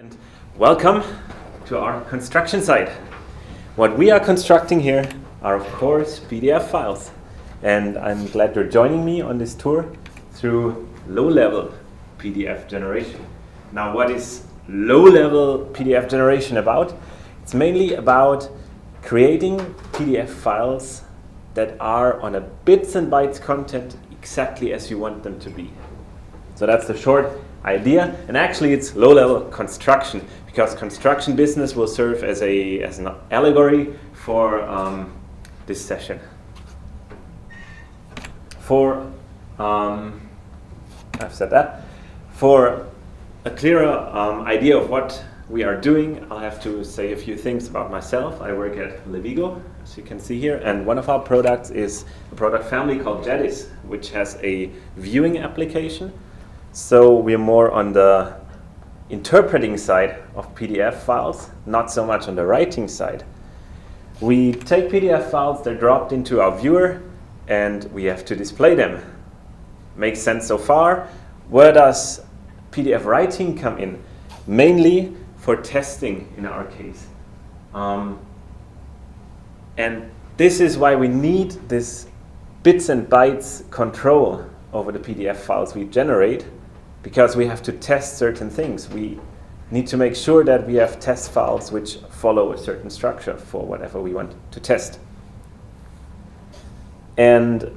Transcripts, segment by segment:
And welcome to our construction site. What we are constructing here are, of course, PDF files. And I'm glad you're joining me on this tour through low-level PDF generation. Now, what is low-level PDF generation about? It's mainly about creating PDF files that are on a bits and bytes content exactly as you want them to be. So that's the short idea, and actually it's low-level construction, because construction business will serve as an allegory for this session. I've said that. For a clearer idea of what we are doing, I'll have to say a few things about myself. I work at Levigo, as you can see here, and one of our products is a product family called Jedis, which has a viewing application. So we're more on the interpreting side of PDF files, not so much on the writing side. We take PDF files, they're dropped into our viewer, and we have to display them. Makes sense so far? Where does PDF writing come in? Mainly for testing in our case. And this is why we need this bits and bytes control over the PDF files we generate, because we have to test certain things. We need to make sure that we have test files which follow a certain structure for whatever we want to test. And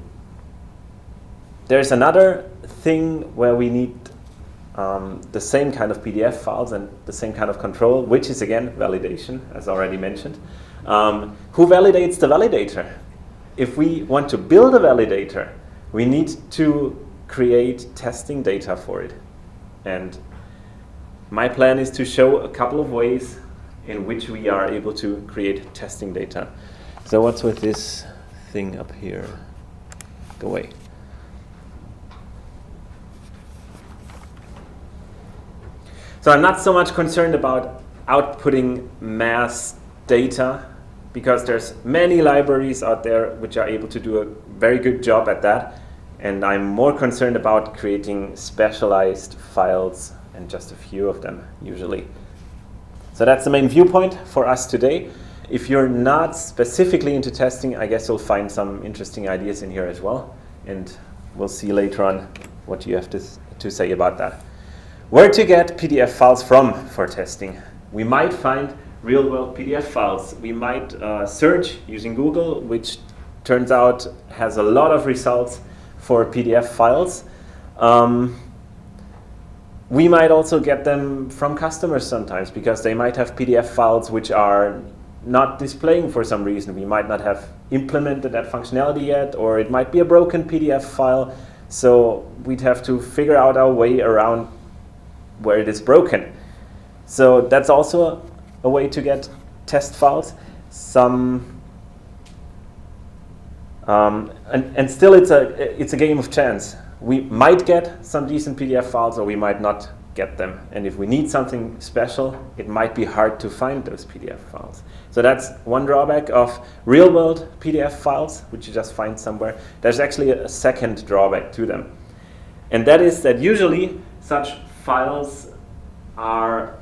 there's another thing where we need the same kind of PDF files and the same kind of control, which is again validation, as already mentioned. Who validates the validator? If we want to build a validator, we need to create testing data for it. And my plan is to show a couple of ways in which we are able to create testing data. So what's with this thing up here? Go away. So I'm not so much concerned about outputting mass data, because there's many libraries out there which are able to do a very good job at that. And I'm more concerned about creating specialized files, and just a few of them usually. So that's the main viewpoint for us today. If you're not specifically into testing, I guess you'll find some interesting ideas in here as well. And we'll see later on what you have to say about that. Where to get PDF files from for testing? We might find real-world PDF files. We might search using Google, which turns out has a lot of results for PDF files. We might also get them from customers sometimes, because they might have PDF files which are not displaying for some reason. We might not have implemented that functionality yet, or it might be a broken PDF file. So we'd have to figure out our way around where it is broken. So that's also a way to get test files. And still it's a game of chance. We might get some decent PDF files, or we might not get them. And if we need something special, it might be hard to find those PDF files. So that's one drawback of real-world PDF files, which you just find somewhere. There's actually a second drawback to them. And that is that usually such files are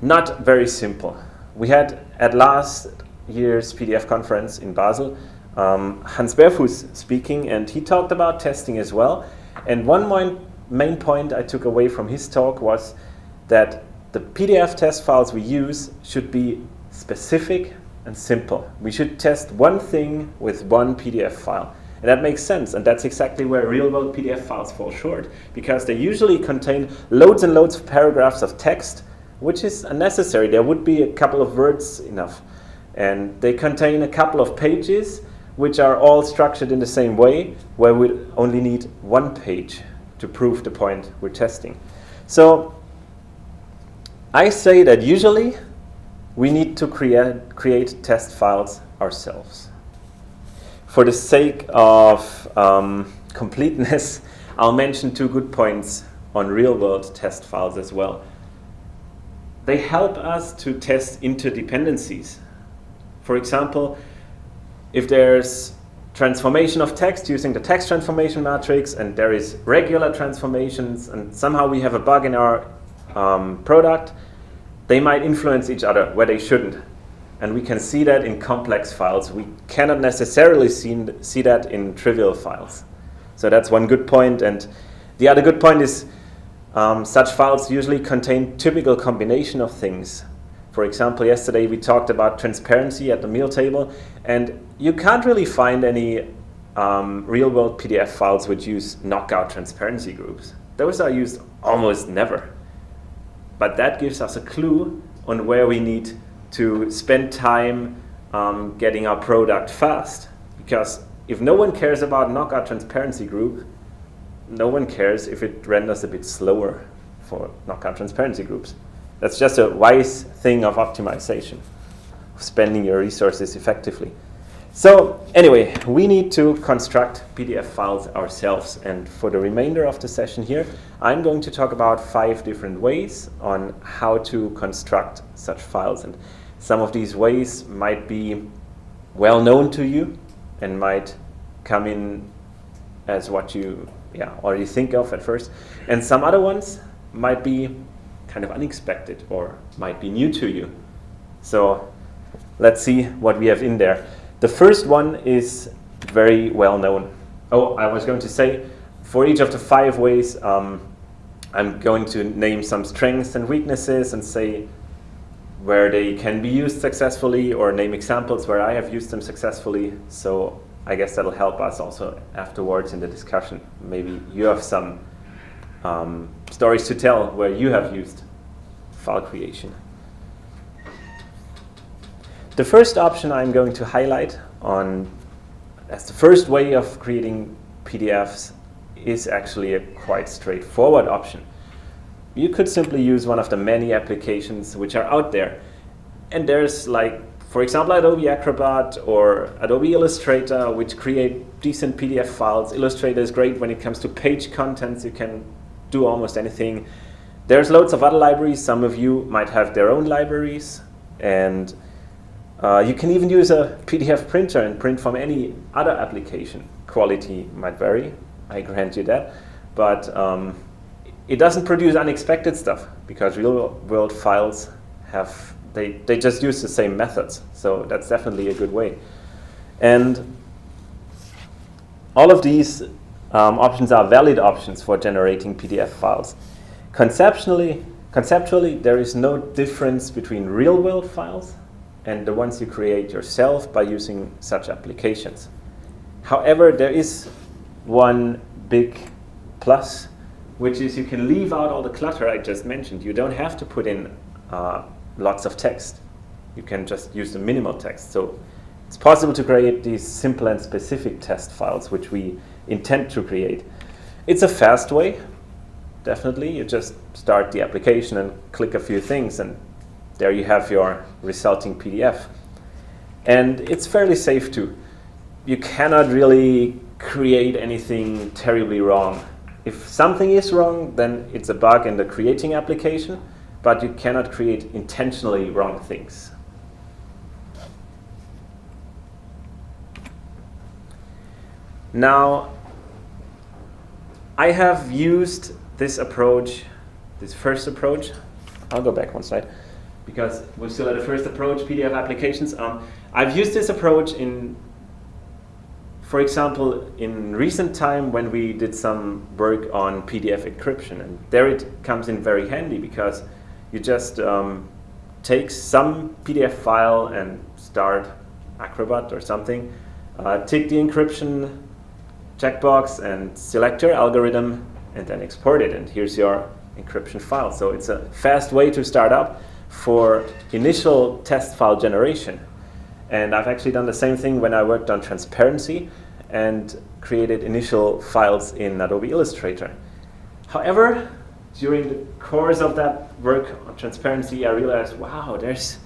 not very simple. We had at last year's PDF conference in Basel, Hans Berfuß speaking, and he talked about testing as well. And one main point I took away from his talk was that the PDF test files we use should be specific and simple. We should test one thing with one PDF file. And that makes sense, and that's exactly where real-world PDF files fall short, because they usually contain loads and loads of paragraphs of text, which is unnecessary. There would be a couple of words enough. And they contain a couple of pages, which are all structured in the same way, where we only need one page to prove the point we're testing. So I say that usually we need to create test files ourselves. For the sake of completeness, I'll mention two good points on real-world test files as well. They help us to test interdependencies. For example, if there's transformation of text using the text transformation matrix, and there is regular transformations, and somehow we have a bug in our product, they might influence each other where they shouldn't. And we can see that in complex files. We cannot necessarily see that in trivial files. So that's one good point. And the other good point is such files usually contain typical combination of things. For example, yesterday we talked about transparency at the meal table, and you can't really find any real-world PDF files which use knockout transparency groups. Those are used almost never. But that gives us a clue on where we need to spend time getting our product fast. Because if no one cares about knockout transparency group, no one cares if it renders a bit slower for knockout transparency groups. That's just a wise thing of optimization, of spending your resources effectively. So anyway, we need to construct PDF files ourselves. And for the remainder of the session here, I'm going to talk about 5 different ways on how to construct such files. And some of these ways might be well known to you and might come in as what you already think of at first. And some other ones might be kind of unexpected or might be new to you. So let's see what we have in there. The first one is very well known. Oh, I was going to say, for each of the 5 ways, I'm going to name some strengths and weaknesses and say where they can be used successfully, or name examples where I have used them successfully. So I guess that'll help us also afterwards in the discussion. Maybe you have some stories to tell where you have used file creation. The first option I'm going to highlight as the first way of creating PDFs is actually a quite straightforward option. You could simply use one of the many applications which are out there. And there's, like, for example, Adobe Acrobat or Adobe Illustrator, which create decent PDF files. Illustrator is great when it comes to page contents. You can do almost anything. There's loads of other libraries. Some of you might have their own libraries. And you can even use a PDF printer and print from any other application. Quality might vary, I grant you that. But it doesn't produce unexpected stuff, because real-world files they just use the same methods. So that's definitely a good way. And all of these options are valid options for generating PDF files. Conceptually, there is no difference between real-world files and the ones you create yourself by using such applications. However, there is one big plus, which is you can leave out all the clutter I just mentioned. You don't have to put in lots of text. You can just use the minimal text. So it's possible to create these simple and specific test files, which we intend to create. It's a fast way, definitely. You just start the application and click a few things, and there you have your resulting PDF. And it's fairly safe too. You cannot really create anything terribly wrong. If something is wrong, then it's a bug in the creating application, but you cannot create intentionally wrong things. Now, I have used this approach, this first approach. I'll go back one slide, because we're still at the first approach, PDF applications. I've used this approach for example, in recent time when we did some work on PDF encryption. And there it comes in very handy, because you just take some PDF file and start Acrobat or something, tick the encryption checkbox and select your algorithm, and then export it. And here's your encryption file. So it's a fast way to start up for initial test file generation. And I've actually done the same thing when I worked on transparency and created initial files in Adobe Illustrator. However, during the course of that work on transparency, I realized, wow, there's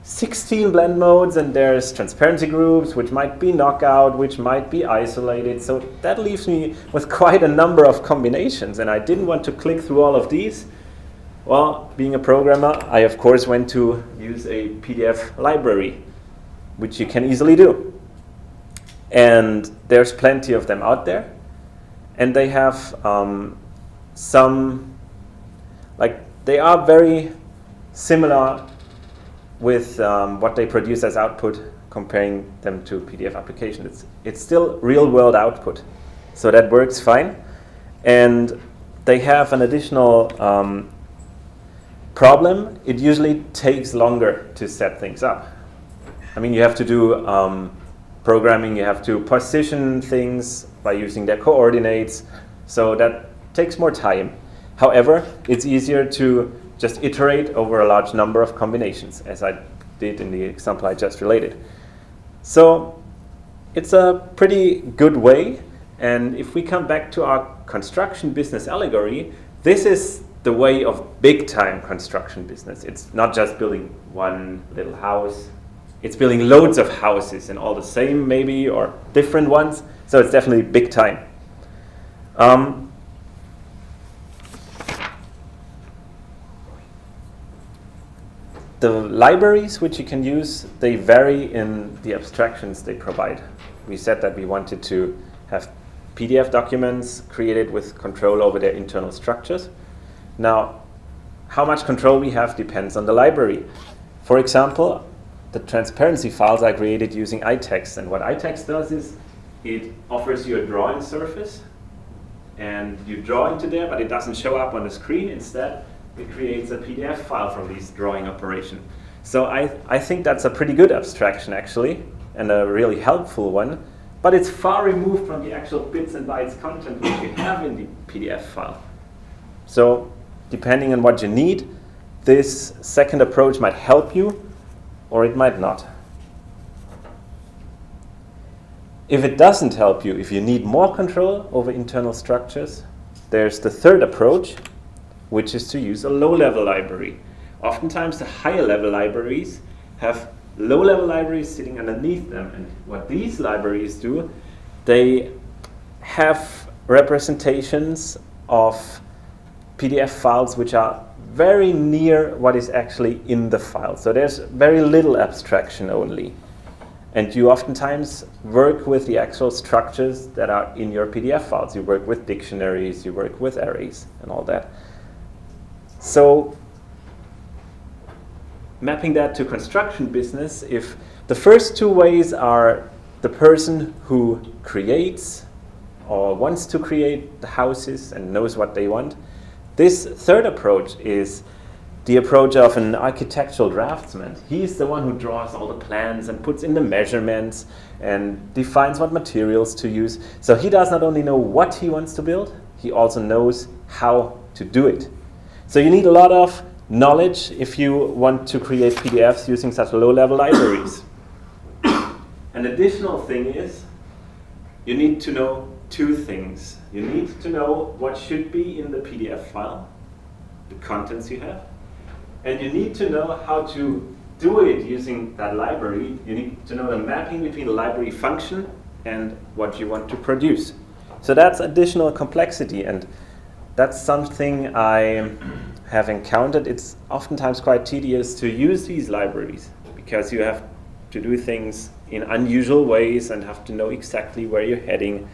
16 blend modes, and there's transparency groups, which might be knockout, which might be isolated. So that leaves me with quite a number of combinations, and I didn't want to click through all of these. Well, being a programmer, I of course went to use a PDF library, which you can easily do. And there's plenty of them out there. And they have they are very similar with what they produce as output, comparing them to PDF application. It's still real-world output, so that works fine. And they have an additional problem. It usually takes longer to set things up. I mean, you have to do programming, you have to position things by using their coordinates, so that takes more time. However, it's easier to just iterate over a large number of combinations, as I did in the example I just related. So it's a pretty good way. And if we come back to our construction business allegory, this is the way of big time construction business. It's not just building one little house. It's building loads of houses, and all the same maybe, or different ones. So it's definitely big time. The libraries which you can use, they vary in the abstractions they provide. We said that we wanted to have PDF documents created with control over their internal structures. Now, how much control we have depends on the library. For example, the transparency files are created using iText, and what iText does is it offers you a drawing surface, and you draw into there, but it doesn't show up on the screen. Instead, it creates a PDF file from this drawing operation. So I think that's a pretty good abstraction, actually, and a really helpful one, but it's far removed from the actual bits and bytes content which you have in the PDF file. So depending on what you need, this second approach might help you, or it might not. If it doesn't help you, if you need more control over internal structures, there's the third approach, which is to use a low-level library. Oftentimes the higher-level libraries have low-level libraries sitting underneath them, and what these libraries do, they have representations of PDF files which are very near what is actually in the file. So there's very little abstraction only. And you oftentimes work with the actual structures that are in your PDF files. You work with dictionaries, you work with arrays, and all that. So mapping that to construction business, if the first two ways are the person who creates or wants to create the houses and knows what they want, this third approach is the approach of an architectural draftsman. He's the one who draws all the plans and puts in the measurements and defines what materials to use. So he does not only know what he wants to build, he also knows how to do it. So you need a lot of knowledge if you want to create PDFs using such low-level libraries. An additional thing is you need to know two things. You need to know what should be in the PDF file, the contents you have, and you need to know how to do it using that library. You need to know the mapping between the library function and what you want to produce. So that's additional complexity, and that's something I have encountered. It's oftentimes quite tedious to use these libraries because you have to do things in unusual ways and have to know exactly where you're heading.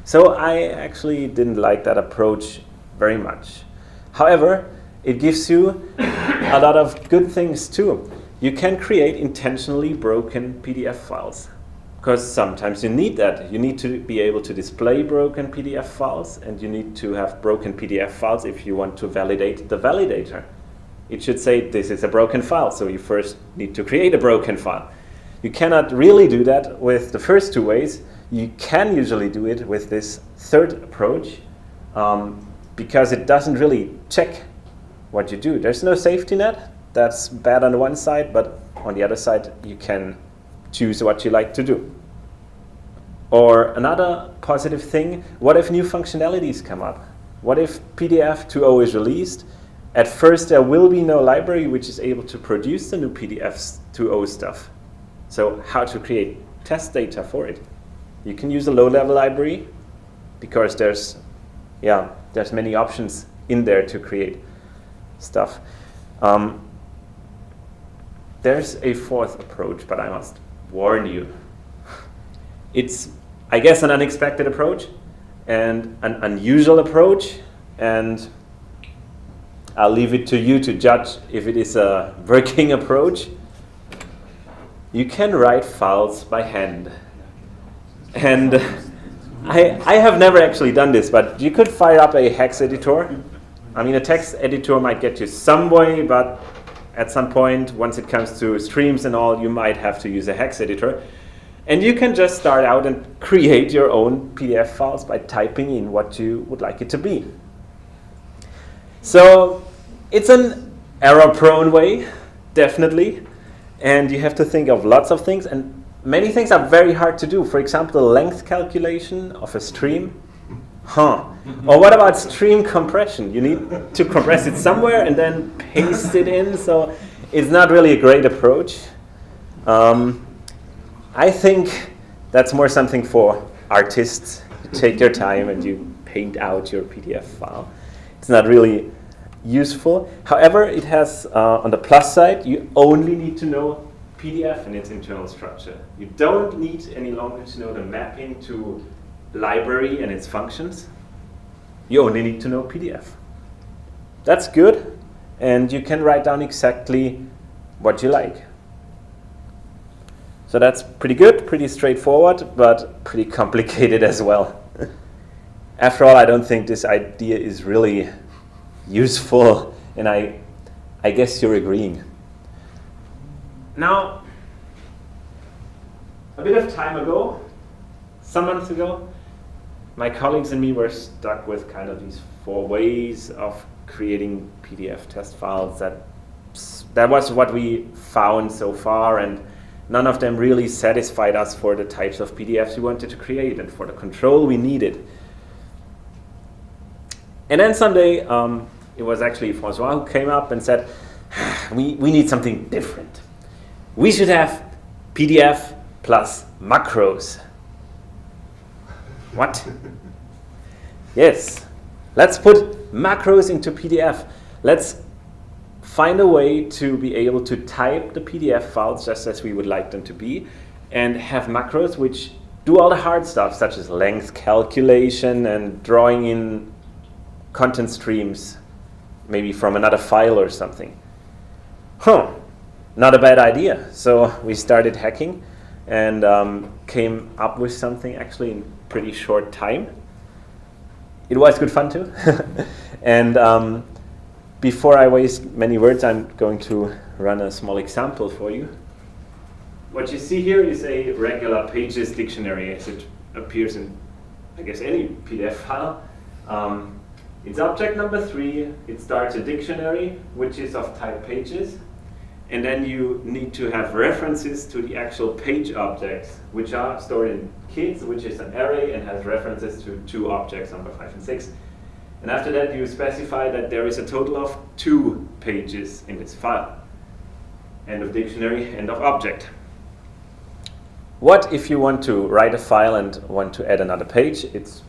So I actually didn't like that approach very much. However, it gives you a lot of good things too. You can create intentionally broken PDF files, because sometimes you need that. You need to be able to display broken PDF files, and you need to have broken PDF files if you want to validate the validator. It should say this is a broken file, so you first need to create a broken file. You cannot really do that with the first two ways. You can usually do it with this third approach because it doesn't really check what you do. There's no safety net. That's bad on the one side, but on the other side, you can choose what you like to do. Or another positive thing, what if new functionalities come up? What if PDF 2.0 is released? At first, there will be no library which is able to produce the new PDF 2.0 stuff. So how to create test data for it? You can use a low-level library because there's many options in there to create stuff. There's a fourth approach, but I must warn you. It's, I guess, an unexpected approach and an unusual approach, and I'll leave it to you to judge if it is a working approach. You can write files by hand. And I have never actually done this, but you could fire up a hex editor. I mean, a text editor might get you some way, but at some point, once it comes to streams and all, you might have to use a hex editor. And you can just start out and create your own PDF files by typing in what you would like it to be. So it's an error-prone way, definitely. And you have to think of lots of things. And many things are very hard to do. For example, the length calculation of a stream. Or what about stream compression? You need to compress it somewhere and then paste it in. So it's not really a great approach. I think that's more something for artists. You take your time and you paint out your PDF file. It's not really useful. However, it has, on the plus side, you only need to know PDF and its internal structure. You don't need any longer to know the mapping to library and its functions. You only need to know PDF. That's good, and you can write down exactly what you like. So that's pretty good, pretty straightforward, but pretty complicated as well. After all, I don't think this idea is really useful, and I guess you're agreeing. Now, a bit of time ago, some months ago, my colleagues and me were stuck with kind of these 4 ways of creating PDF test files. That was what we found so far, and none of them really satisfied us for the types of PDFs we wanted to create and for the control we needed. And then someday, it was actually Francois who came up and said, we need something different. We should have PDF plus macros. What? Yes, let's put macros into PDF. Let's find a way to be able to type the PDF files just as we would like them to be, and have macros which do all the hard stuff, such as length calculation and drawing in content streams, maybe from another file or something. Not a bad idea. So we started hacking and came up with something actually in pretty short time. It was good fun too. And before I waste many words, I'm going to run a small example for you. What you see here is a regular pages dictionary as it appears in, I guess, any PDF file. It's object number 3. It starts a dictionary, which is of type pages. And then you need to have references to the actual page objects, which are stored in kids, which is an array and has references to 2 objects, number 5 and 6. And after that, you specify that there is a total of 2 pages in this file. End of dictionary, end of object. What if you want to write a file and want to add another page? It's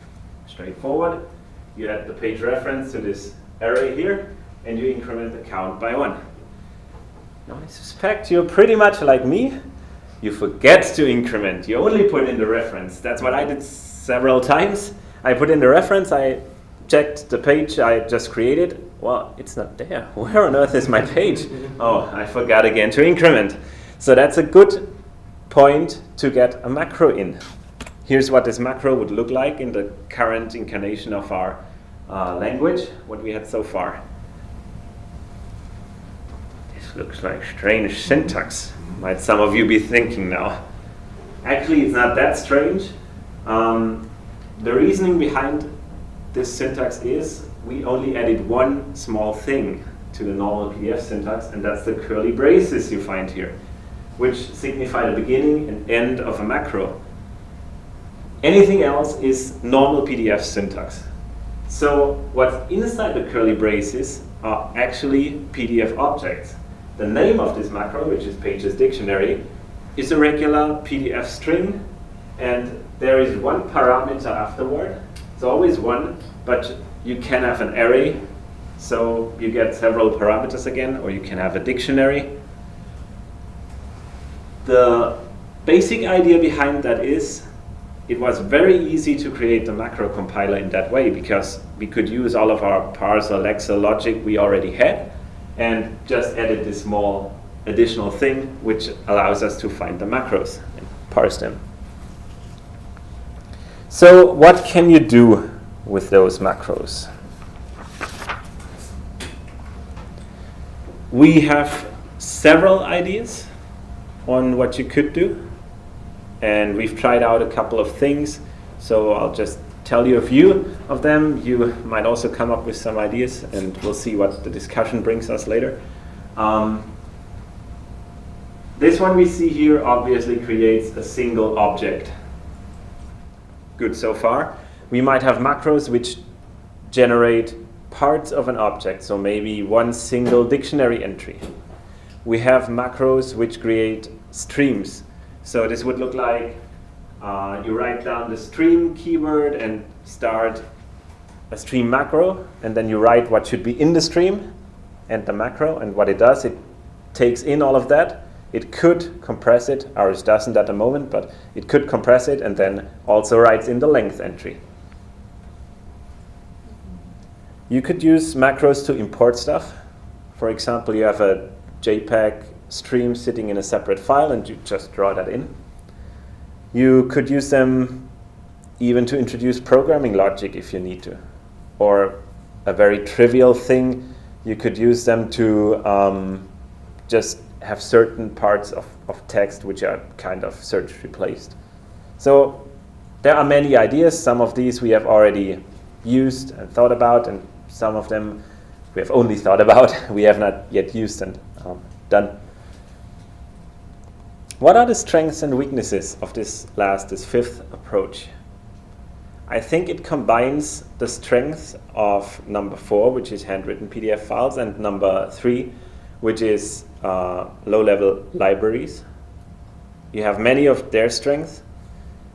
straightforward. You add the page reference to this array here, and you increment the count by 1. Now I suspect you're pretty much like me. You forget to increment. You only put in the reference. That's what I did several times. I put in the reference, I checked the page I just created. Well, it's not there. Where on earth is my page? Oh, I forgot again to increment. So that's a good point to get a macro in. Here's what this macro would look like in the current incarnation of our language, what we had so far. This looks like strange syntax, might some of you be thinking now. Actually, it's not that strange. The reasoning behind this syntax is we only added one small thing to the normal PDF syntax, and that's the curly braces you find here, which signify the beginning and end of a macro. Anything else is normal PDF syntax. So what's inside the curly braces are actually PDF objects. The name of this macro, which is pages dictionary, is a regular PDF string, and there is one parameter afterward. It's always one, but you can have an array, so you get several parameters again, or you can have a dictionary. The basic idea behind that is it was very easy to create the macro compiler in that way, because we could use all of our parser, lexer logic we already had and just edit this small additional thing which allows us to find the macros and parse them. So what can you do with those macros? We have several ideas on what you could do, and we've tried out a couple of things, so I'll just tell you a few of them. You might also come up with some ideas, and we'll see what the discussion brings us later. This one we see here obviously creates a single object. Good so far. We might have macros which generate parts of an object, so maybe one single dictionary entry. We have macros which create streams. So this would look like you write down the stream keyword and start a stream macro, and then you write what should be in the stream and the macro, and what it does, it takes in all of that. It could compress it. Ours doesn't at the moment, but it could compress it and then also writes in the length entry. You could use macros to import stuff. For example, you have a JPEG stream sitting in a separate file and you just draw that in. You could use them even to introduce programming logic if you need to. Or a very trivial thing, you could use them to just have certain parts of text which are kind of search replaced. So there are many ideas. Some of these we have already used and thought about, and some of them we have only thought about. We have not yet used and done. What are the strengths and weaknesses of this fifth approach? I think it combines the strengths of number 4, which is handwritten PDF files, and number 3, which is low-level libraries. You have many of their strengths,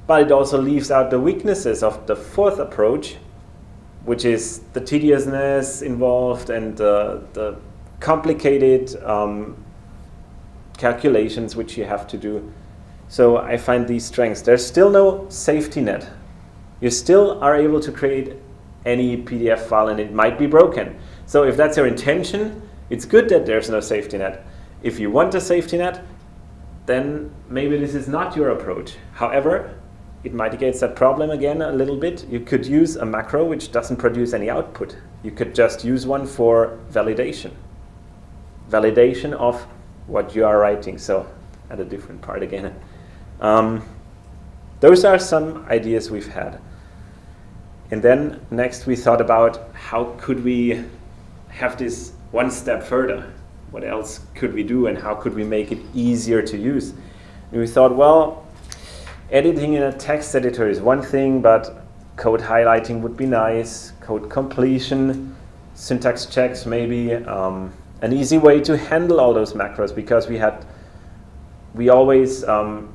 but it also leaves out the weaknesses of the 4th approach, which is the tediousness involved and the complicated calculations which you have to do. So I find these strengths. There's still no safety net. You still are able to create any PDF file and it might be broken. So if that's your intention, it's good that there's no safety net. If you want a safety net, then maybe this is not your approach. However, it mitigates that problem again a little bit. You could use a macro which doesn't produce any output. You could just use one for validation. Validation of what you are writing. So at a different part again. Those are some ideas we've had. And then next we thought about how could we have this one step further. What else could we do and how could we make it easier to use? And we thought, well, editing in a text editor is one thing, but code highlighting would be nice, code completion, syntax checks maybe, an easy way to handle all those macros, because we always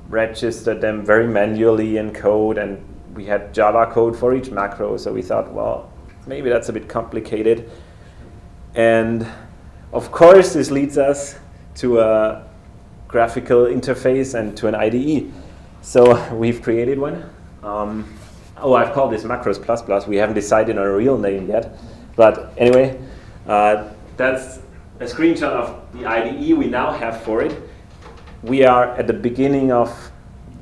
registered them very manually in code, and we had Java code for each macro, so we thought, well, maybe that's a bit complicated. And of course, this leads us to a graphical interface and to an IDE. So we've created one. I've called this macros ++. We haven't decided on a real name yet. But anyway, that's a screenshot of the IDE we now have for it. We are at the beginning of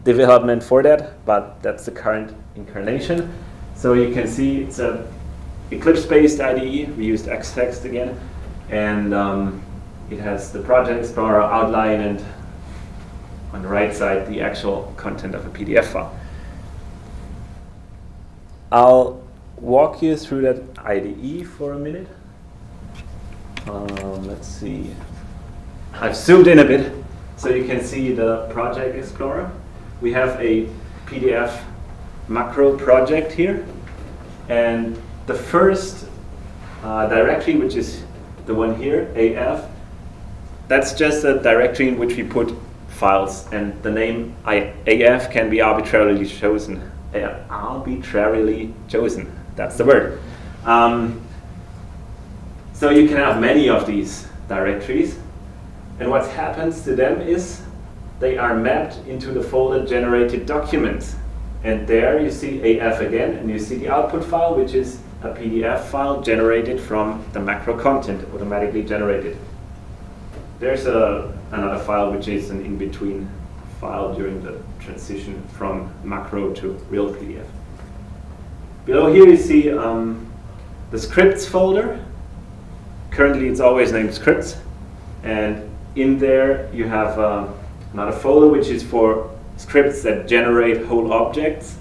development for that, but that's the current incarnation. So you can see it's a Eclipse-based IDE. We used Xtext again. And it has the Project Explorer outline and on the right side the actual content of a PDF file. I'll walk you through that IDE for a minute. Let's see. I've zoomed in a bit so you can see the Project Explorer. We have a PDF macro project here, and the first directory, which is the one here, AF, that's just a directory in which we put files, and the name AF can be arbitrarily chosen. That's the word. So you can have many of these directories, and what happens to them is they are mapped into the folder generated documents. And there you see AF again, and you see the output file, which is a PDF file generated from the macro content, automatically generated. There's another file which is an in-between file during the transition from macro to real PDF. Below here you see the scripts folder. Currently it's always named scripts, and in there you have another folder which is for scripts that generate whole objects,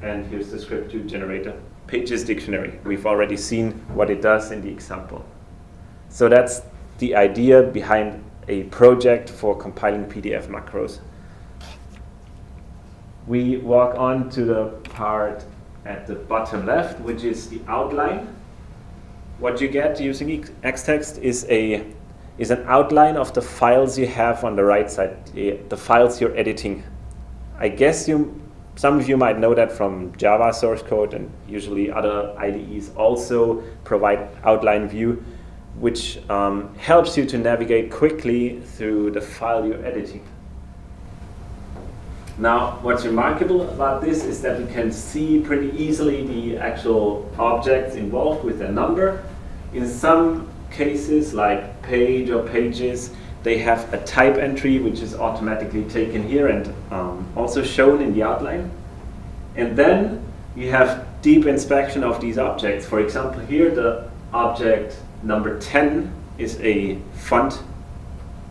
and here's the script to generate a pages dictionary. We've already seen what it does in the example. So that's the idea behind a project for compiling PDF macros. We walk on to the part at the bottom left, which is the outline. What you get using Xtext is an outline of the files you have on the right side, the files you're editing. I guess some of you might know that from Java source code, and usually other IDEs also provide outline view, which helps you to navigate quickly through the file you're editing. Now, what's remarkable about this is that you can see pretty easily the actual objects involved with their number. In some cases, like page or pages, they have a type entry which is automatically taken here and also shown in the outline. And then you have deep inspection of these objects. For example, here the object number 10 is a font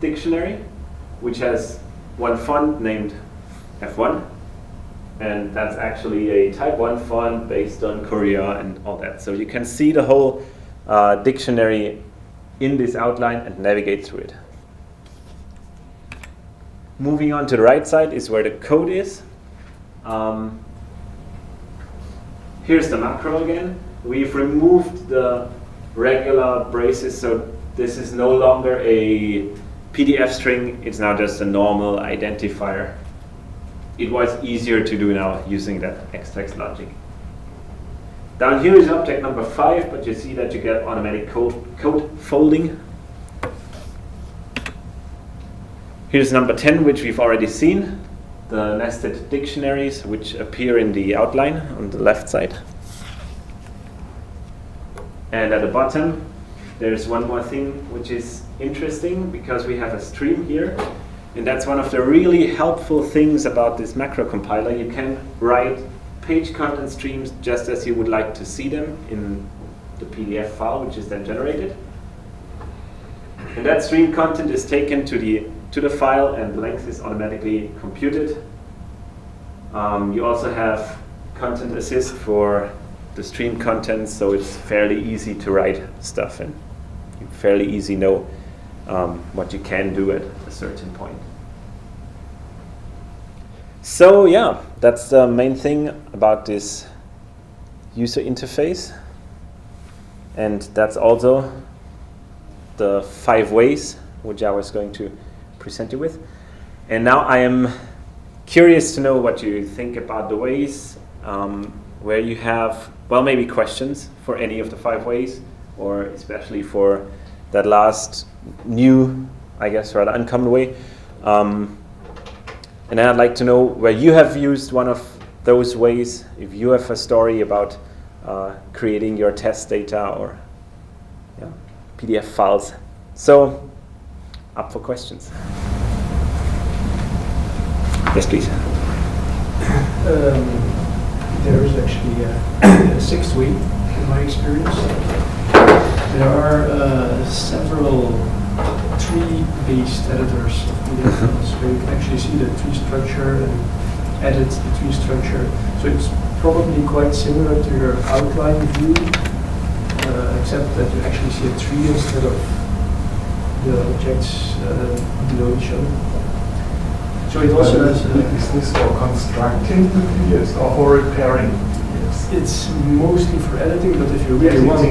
dictionary, which has one font named F1, and that's actually a type 1 font based on Korea and all that. So you can see the whole dictionary in this outline and navigate through it. Moving on to the right side is where the code is. Here's the macro again. We've removed the regular braces, so this is no longer a PDF string, it's now just a normal identifier. It was easier to do now using that Xtext logic. Down here is object number 5, but you see that you get automatic code folding. Here's number 10, which we've already seen, the nested dictionaries, which appear in the outline on the left side. And at the bottom, there's one more thing which is interesting, because we have a stream here. And that's one of the really helpful things about this macro compiler. You can write page content streams just as you would like to see them in the PDF file, which is then generated. And that stream content is taken to the file, and the length is automatically computed. You also have content assist for the stream content, so it's fairly easy to write stuff, and you fairly easy know what you can do at a certain point. So yeah, that's the main thing about this user interface, and that's also the 5 ways which I was going to present you with. And now I am curious to know what you think about the ways, where you have, well, maybe questions for any of the 5 ways, or especially for that last new, I guess, rather uncommon way. And then I'd like to know where you have used one of those ways, if you have a story about creating your test data or PDF files. So, up for questions. Yes, please. There is actually a 6th way, in my experience. There are several tree-based editors of PDF files, where you can actually see the tree structure and edit the tree structure. So it's probably quite similar to your outline view, except that you actually see a tree instead of the objects below each other. So it also has. Is this for constructing the PDFs or for repairing PDFs? It's mostly for editing, but if you really want to,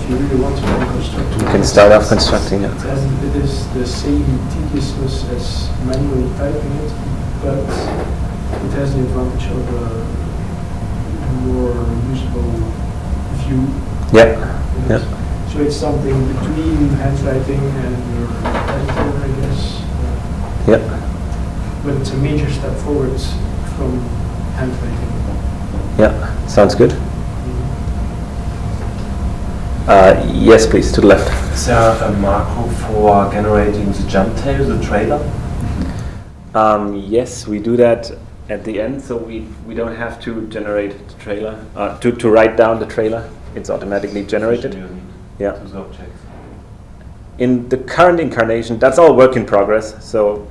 reconstruct, You can start off constructing it. and it is the same tediousness as manually typing it, but it has the advantage of a more usable view. Yeah. So it's something between handwriting and your editor, I guess. Yeah. But it's a major step forward from handwriting. Yeah, sounds good. Yes, please, to the left. Is there a macro for generating the jump tail, the trailer? Yes, we do that at the end, so we don't have to generate the trailer, to write down the trailer. It's automatically generated. Yeah. To the objects. In the current incarnation, that's all work in progress, so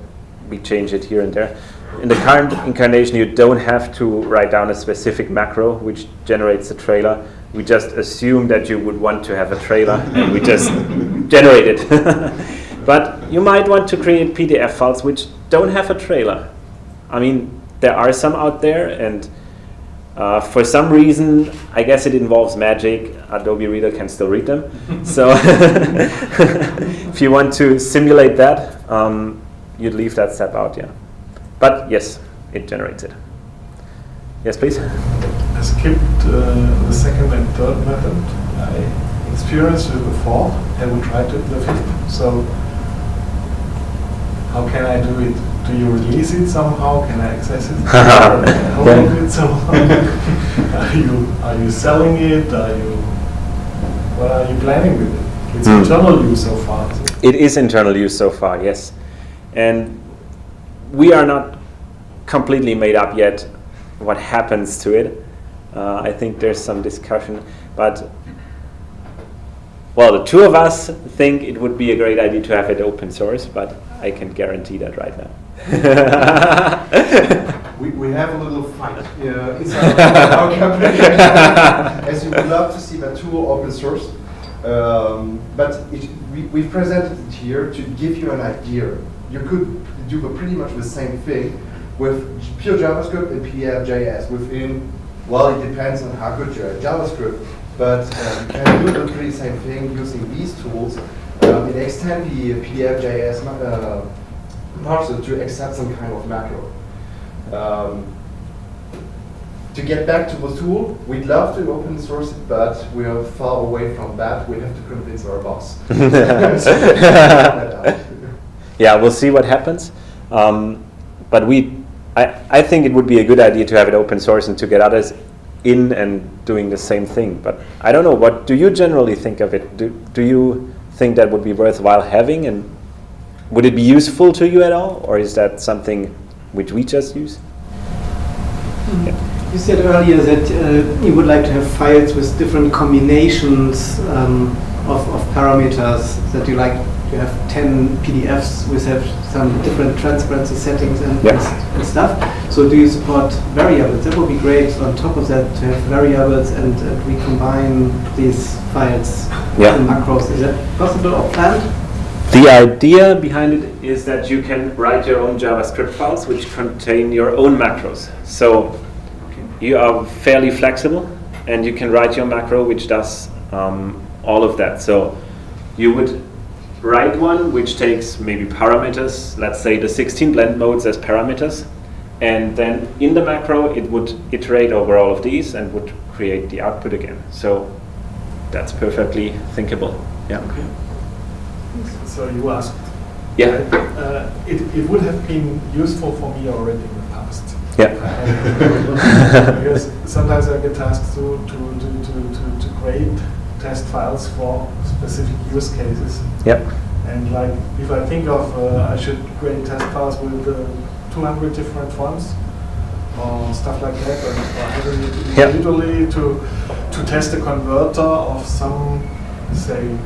we change it here and there. In the current incarnation, you don't have to write down a specific macro which generates the trailer. We just assume that you would want to have a trailer, and we just generate it. But you might want to create PDF files which don't have a trailer. I mean, there are some out there, and for some reason, I guess it involves magic. Adobe Reader can still read them. So if you want to simulate that, you'd leave that step out, yeah. But yes, it generates it. Yes, please. I skipped the second and third method. I experienced with the fourth and we tried it the fifth. So how can I do it? Do you release it somehow? Can I access it? Hold it somehow? Are you selling it? What are you planning with it? It's internal use so far. It is internal use so far, yes. And we are not completely made up yet what happens to it. I think there's some discussion, but well, the two of us think it would be a great idea to have it open source, but I can guarantee that right now. We have a little fight inside our company, as you would love to see that tool open source, but we've presented it here to give you an idea. You could do pretty much the same thing with pure JavaScript and PDF.js within, well, it depends on how good you're at JavaScript, but you can do the pretty same thing using these tools. It extends the PDF.js parser to accept some kind of macro. To get back to the tool, we'd love to open source it, but we are far away from that. We have to convince our boss. Yeah, we'll see what happens. But I think it would be a good idea to have it open source and to get others in and doing the same thing. But I don't know, what do you generally think of it? Do you think that would be worthwhile having, and would it be useful to you at all, or is that something which we just use? Yeah. You said earlier that you would like to have files with different combinations of parameters, that you like to have 10 PDFs with have some different transparency settings and stuff. So do you support variables? That would be great on top of that to have variables and recombine these files in macros. Is that possible or planned? The idea behind it is that you can write your own JavaScript files which contain your own macros. So you are fairly flexible and you can write your macro which does all of that. So you would write one which takes maybe parameters, let's say the 16 blend modes as parameters, and then in the macro it would iterate over all of these and would create the output again. So that's perfectly thinkable. Yeah. Okay. So you asked. Yeah. It would have been useful for me already in the past. Yeah. Because sometimes I get tasked to create test files for specific use cases. Yep. And like, if I think of I should create test files with 200 different fonts or stuff like that, or having it individually to test a converter of some, say,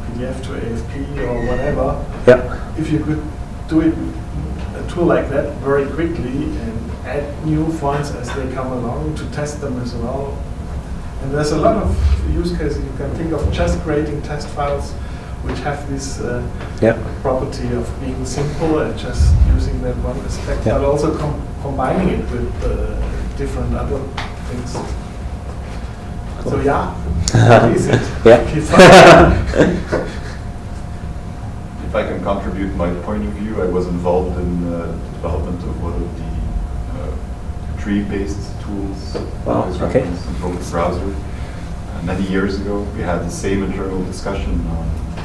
PDF to AFP or whatever. Yep. If you could do it, a tool like that very quickly and add new fonts as they come along to test them as well. And there's a lot of use cases you can think of, just creating test files which have this property of being simple and just using that one aspect, but also combining it with different other things. Cool. So what is it? If I can contribute my point of view, I was involved in the development of one of the tree-based tools in Focus Browser. Many years ago, we had the same internal discussion.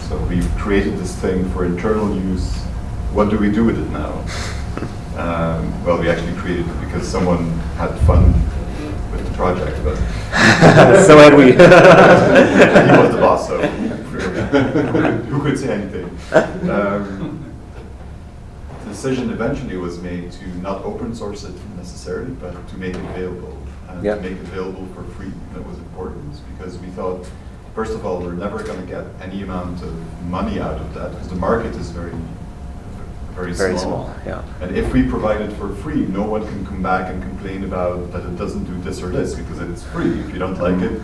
So we've created this thing for internal use. What do we do with it now? Well, we actually created it because someone had fun with the project, but So had we. he was the boss, so who could say anything? The decision eventually was made to not open source it necessarily, but to make it available. And Yeah. to make it available for free. That was important because we thought, first of all, we're never going to get any amount of money out of that because the market is very Very small, yeah. And if we provide it for free, no one can come back and complain about that it doesn't do this or this because it's free. If you don't like it,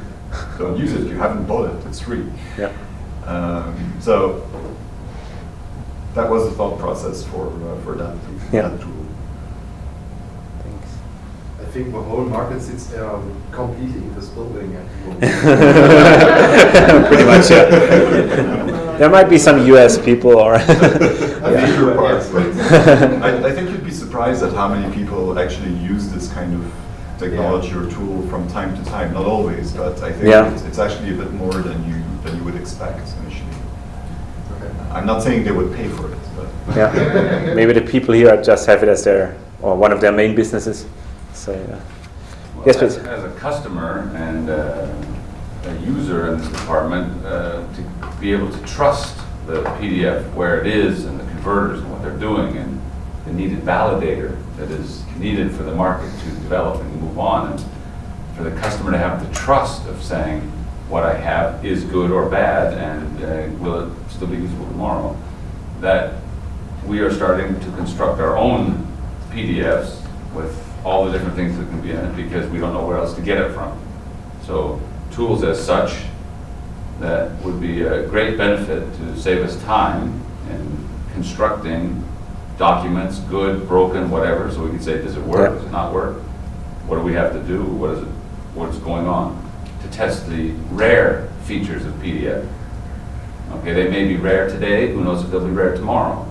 don't use it. You haven't bought it. It's free. Yeah. So that was the thought process for that, Yeah. that tool. Thanks. I think the whole market sits there completely in this building at the moment. Pretty much, yeah. There might be some US people or. Major parts, but I think you'd be surprised at how many people actually use this kind of technology or tool from time to time. Not always, but I think Yeah. it's actually a bit more than you would expect initially. Okay. I'm not saying they would pay for it, but Yeah. Maybe the people here just have it as their or one of their main businesses. So yeah. Well, Yes, please. As a customer and a user in this department, to be able to trust the PDF where it is and the converters and what they're doing and the needed validator that is needed for the market to develop and move on, and for the customer to have the trust of saying what I have is good or bad and will it still be usable tomorrow, that we are starting to construct our own PDFs with all the different things that can be in it because we don't know where else to get it from. So tools as such that would be a great benefit to save us time in constructing documents, good, broken, whatever, so we can say, does it work, Yeah. does it not work? What do we have to do? What's going on? To test the rare features of PDF. Okay, they may be rare today, who knows if they'll be rare tomorrow?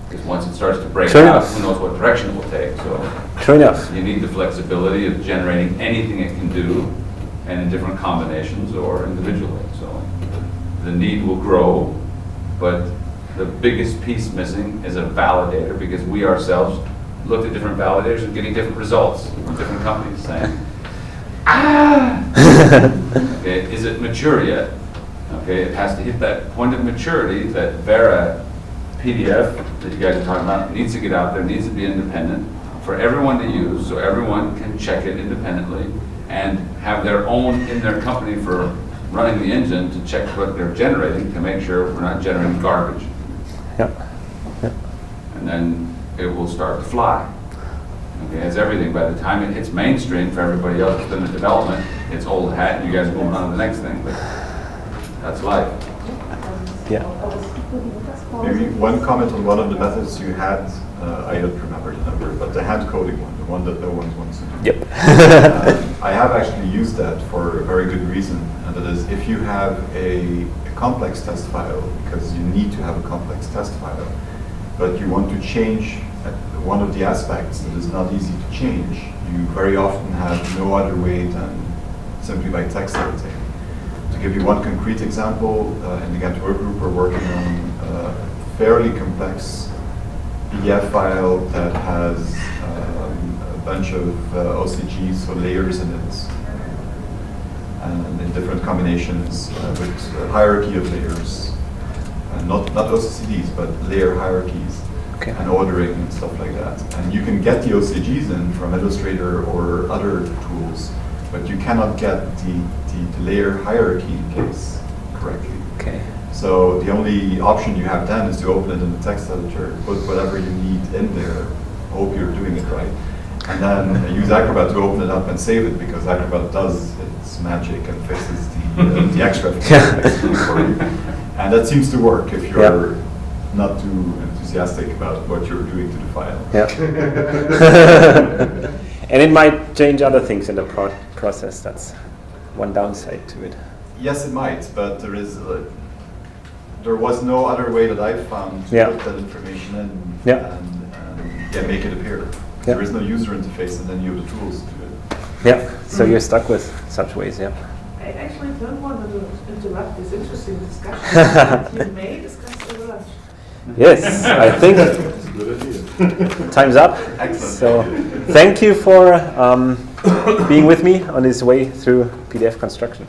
Because once it starts to break True out, enough. who knows what direction it will take, so. True enough. You need the flexibility of generating anything it can do, and in different combinations or individually. So the need will grow, but the biggest piece missing is a validator because we ourselves looked at different validators and getting different results from different companies saying, okay, is it mature yet? Okay, it has to hit that point of maturity that Vera PDF that you guys are talking about needs to get out there, needs to be independent for everyone to use so everyone can check it independently and have their own in their company for running the engine to check what they're generating to make sure we're not generating garbage. Yeah. And then it will start to fly. Okay, it's everything. By the time it hits mainstream for everybody else that's been in development, it's old hat and you guys are going on to the next thing. But that's life. Yeah. maybe one comment on one of the methods you had. I don't remember the number, but the hand coding one, the one that no one wants to do. Yep. I have actually used that for a very good reason, and that is if you have a complex test file, because you need to have a complex test file, but you want to change one of the aspects that is not easy to change, you very often have no other way than simply by text editing. To give you one concrete example, in the Ghent work group we're working on a fairly complex PDF file that has a bunch of OCGs, so layers in it, and in different combinations with a hierarchy of layers, not OCCDs, but layer hierarchies, Okay. and ordering and stuff like that. And you can get the OCGs in from Illustrator or other tools, but you cannot get the layer hierarchy case correctly. Okay. So the only option you have then is to open it in the text editor, put whatever you need in there, hope you're doing it right, and then use Acrobat to open it up and save it, because Acrobat does its magic and fixes the extra things for you. And that seems to work if you're not too enthusiastic about what you're doing to the file. Yeah. And it might change other things in the process. That's one downside to it. Yes, it might, but there was no other way that I found to put that information in and make it appear. There is no user interface, and then you have the tools to do it. Yeah, so you're stuck with such ways, yeah. I actually don't want to interrupt this interesting discussion. You may discuss the word. Yes, I think That's a good idea. time's up. Excellent. So thank you for being with me on this way through PDF construction.